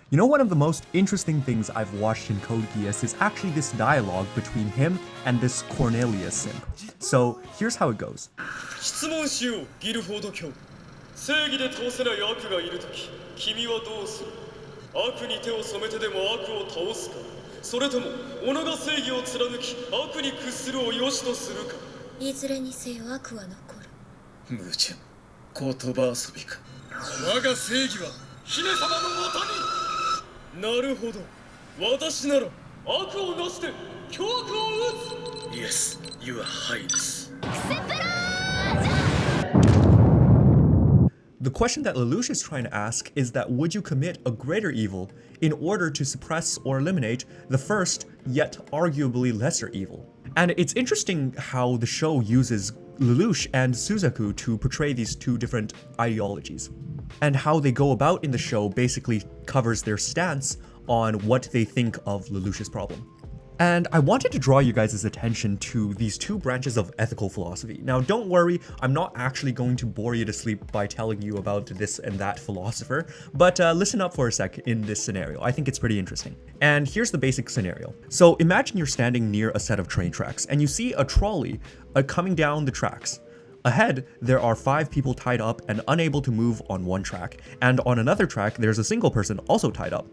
You know, one of the most interesting things I've watched in Code Geass is actually this dialogue between him and this Cornelius simp. So here's how it goes. 質問しよう、ギルフォード卿。正義で倒せない悪がいるとき、君はどうする？悪に手を染めてでも悪を倒すか、それとも己が正義を貫き悪に屈するを良しとするか。いずれにせよ悪は残る。無茶、言葉遊びか。我が正義は姫様のもとに。なるほど、私なら悪をなして凶悪を討つ。Yes, Your Highness. The question that Lelouch is trying to ask is that would you commit a greater evil in order to suppress or eliminate the first, yet arguably lesser evil? And it's interesting how the show uses Lelouch and Suzaku to portray these two different ideologies. And how they go about in the show basically covers their stance on what they think of Lelouch's problem. And I wanted to draw you guys' attention to these two branches of ethical philosophy. Now, don't worry, I'm not actually going to bore you to sleep by telling you about this and that philosopher, but listen up for a sec in this scenario. I think it's pretty interesting. And here's the basic scenario. So imagine you're standing near a set of train tracks and you see a trolley coming down the tracks. Ahead, there are 5 people tied up and unable to move on one track, and on another track, there's a single person also tied up.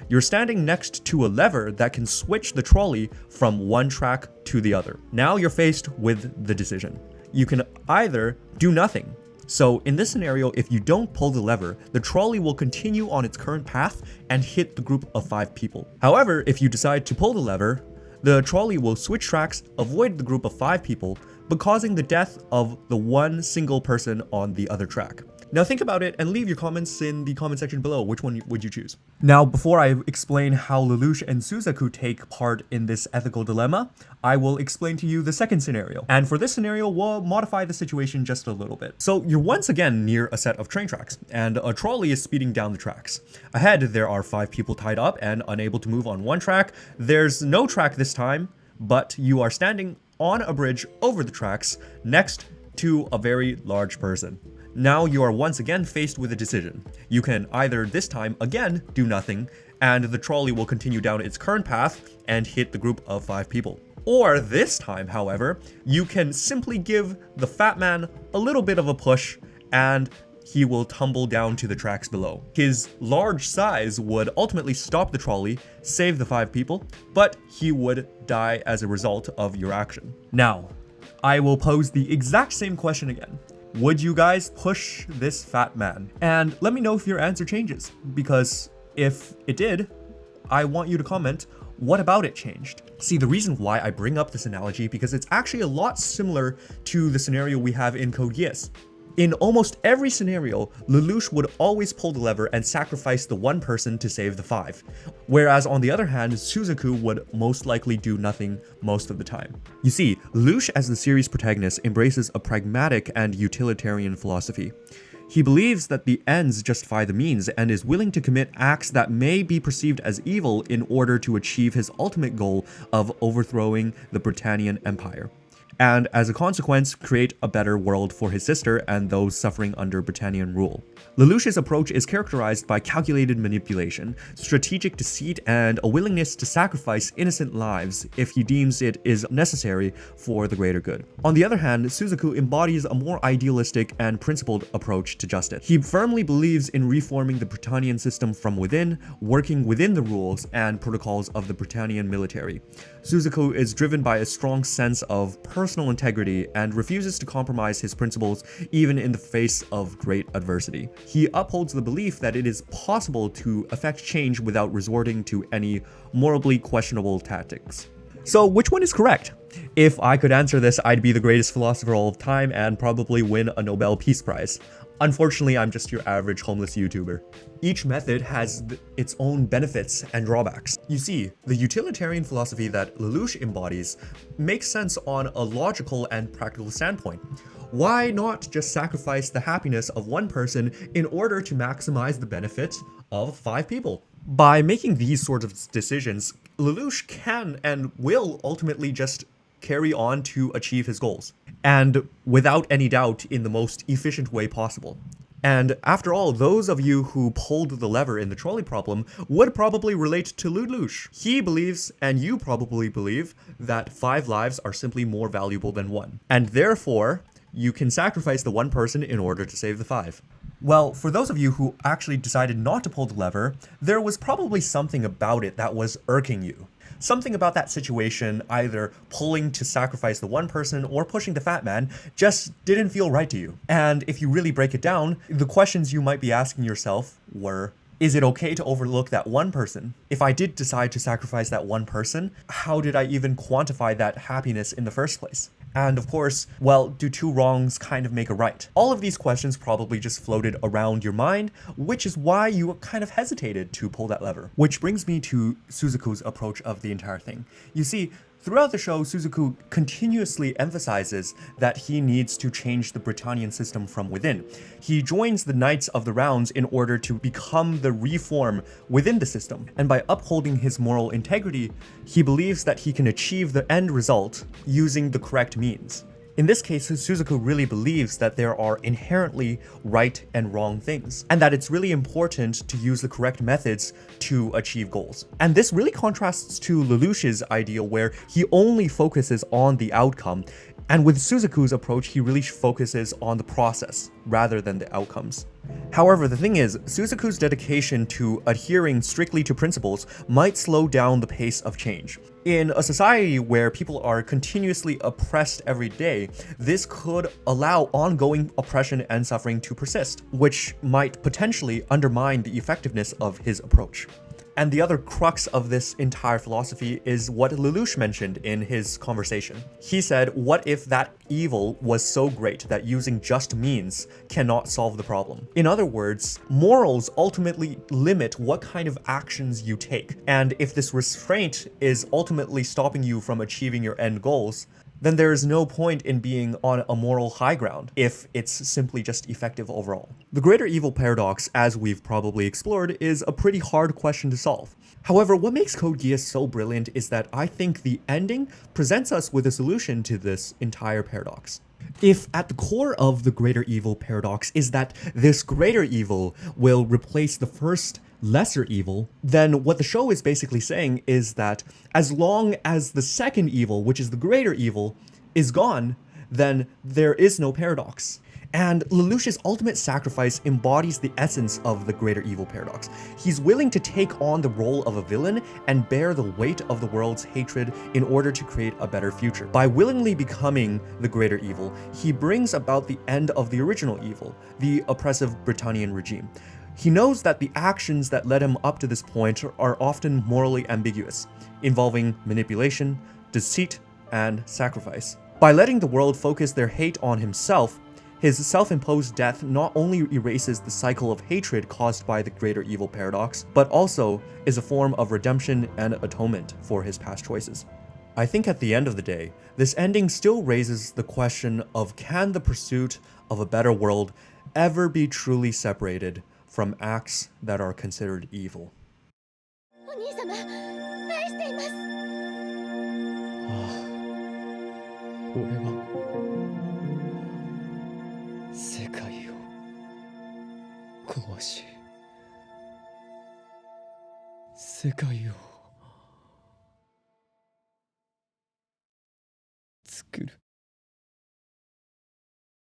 You're standing next to a lever that can switch the trolley from one track to the other. Now you're faced with the decision. You can either do nothing. So in this scenario, if you don't pull the lever, the trolley will continue on its current path and hit the group of 5 people. However, if you decide to pull the lever, the trolley will switch tracks, avoid the group of 5 people, but causing the death of the one single person on the other track. Now think about it and leave your comments in the comment section below. Which one would you choose? Now, before I explain how Lelouch and Suzaku take part in this ethical dilemma, I will explain to you the second scenario. And for this scenario, we'll modify the situation just a little bit. So you're once again near a set of train tracks, and a trolley is speeding down the tracks. Ahead, there are 5 people tied up and unable to move on one track. There's no track this time, but you are standing on a bridge over the tracks next to a very large person. Now you are once again faced with a decision. You can either this time again do nothing, and the trolley will continue down its current path and hit the group of 5 people. Or this time, however, you can simply give the fat man a little bit of a push and he will tumble down to the tracks below. His large size would ultimately stop the trolley, save the 5 people, but he would die as a result of your action. Now, I will pose the exact same question again. Would you guys push this fat man? And let me know if your answer changes, because if it did, I want you to comment, what about it changed? See, the reason why I bring up this analogy because it's actually a lot similar to the scenario we have in Code Geass. In almost every scenario, Lelouch would always pull the lever and sacrifice the one person to save the 5. Whereas on the other hand, Suzaku would most likely do nothing most of the time. You see, Lelouch as the series protagonist embraces a pragmatic and utilitarian philosophy. He believes that the ends justify the means and is willing to commit acts that may be perceived as evil in order to achieve his ultimate goal of overthrowing the Britannian Empire, and as a consequence, create a better world for his sister and those suffering under Britannian rule. Lelouch's approach is characterized by calculated manipulation, strategic deceit, and a willingness to sacrifice innocent lives if he deems it is necessary for the greater good. On the other hand, Suzaku embodies a more idealistic and principled approach to justice. He firmly believes in reforming the Britannian system from within, working within the rules and protocols of the Britannian military. Suzaku is driven by a strong sense of personal integrity and refuses to compromise his principles even in the face of great adversity. He upholds the belief that it is possible to effect change without resorting to any morally questionable tactics. So which one is correct? If I could answer this, I'd be the greatest philosopher of all time and probably win a Nobel Peace Prize. Unfortunately, I'm just your average homeless YouTuber. Each method has its own benefits and drawbacks. You see, the utilitarian philosophy that Lelouch embodies makes sense on a logical and practical standpoint. Why not just sacrifice the happiness of one person in order to maximize the benefit of 5 people? By making these sorts of decisions, Lelouch can and will ultimately just carry on to achieve his goals, and without any doubt in the most efficient way possible. And after all, those of you who pulled the lever in the trolley problem would probably relate to Lelouch. He believes, and you probably believe, that 5 lives are simply more valuable than 1. And therefore, you can sacrifice the 1 person in order to save the 5. Well, for those of you who actually decided not to pull the lever, there was probably something about it that was irking you. Something about that situation, either pulling to sacrifice the 1 person or pushing the fat man, just didn't feel right to you. And if you really break it down, the questions you might be asking yourself were, is it okay to overlook that 1 person? If I did decide to sacrifice that 1 person, how did I even quantify that happiness in the first place? And of course, well, do 2 wrongs kind of make a right? All of these questions probably just floated around your mind, which is why you kind of hesitated to pull that lever. Which brings me to Suzaku's approach of the entire thing. You see, throughout the show, Suzaku continuously emphasizes that he needs to change the Britannian system from within. He joins the Knights of the Rounds in order to become the reform within the system. And by upholding his moral integrity, he believes that he can achieve the end result using the correct means. In this case, Suzaku really believes that there are inherently right and wrong things, and that it's really important to use the correct methods to achieve goals. And this really contrasts to Lelouch's ideal, where he only focuses on the outcome, and with Suzaku's approach, he really focuses on the process rather than the outcomes. However, the thing is, Suzaku's dedication to adhering strictly to principles might slow down the pace of change. In a society where people are continuously oppressed every day, this could allow ongoing oppression and suffering to persist, which might potentially undermine the effectiveness of his approach. And the other crux of this entire philosophy is what Lelouch mentioned in his conversation. He said, what if that evil was so great that using just means cannot solve the problem? In other words, morals ultimately limit what kind of actions you take. And if this restraint is ultimately stopping you from achieving your end goals, then there is no point in being on a moral high ground if it's simply just effective overall. The greater evil paradox, as we've probably explored, is a pretty hard question to solve. However, what makes Code Geass so brilliant is that I think the ending presents us with a solution to this entire paradox. If at the core of the greater evil paradox is that this greater evil will replace the first lesser evil, then what the show is basically saying is that as long as the second evil, which is the greater evil, is gone, then there is no paradox. And Lelouch's ultimate sacrifice embodies the essence of the greater evil paradox. He's willing to take on the role of a villain and bear the weight of the world's hatred in order to create a better future. By willingly becoming the greater evil, he brings about the end of the original evil, the oppressive Britannian regime. He knows that the actions that led him up to this point are often morally ambiguous, involving manipulation, deceit, and sacrifice. By letting the world focus their hate on himself, his self-imposed death not only erases the cycle of hatred caused by the greater evil paradox, but also is a form of redemption and atonement for his past choices. I think at the end of the day, this ending still raises the question of, can the pursuit of a better world ever be truly separated from acts that are considered evil? お兄様愛しています。俺は世界を壊し世界を作る。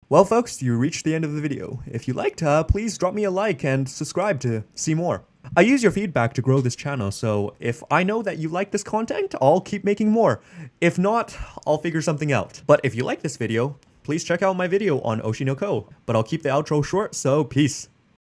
Well folks, you reached the end of the video. If you liked, please drop me a like and subscribe to see more. I use your feedback to grow this channel, so if I know that you like this content, I'll keep making more. If not, I'll figure something out. But if you like this video, please check out my video on Oshinoko. But I'll keep the outro short, so peace.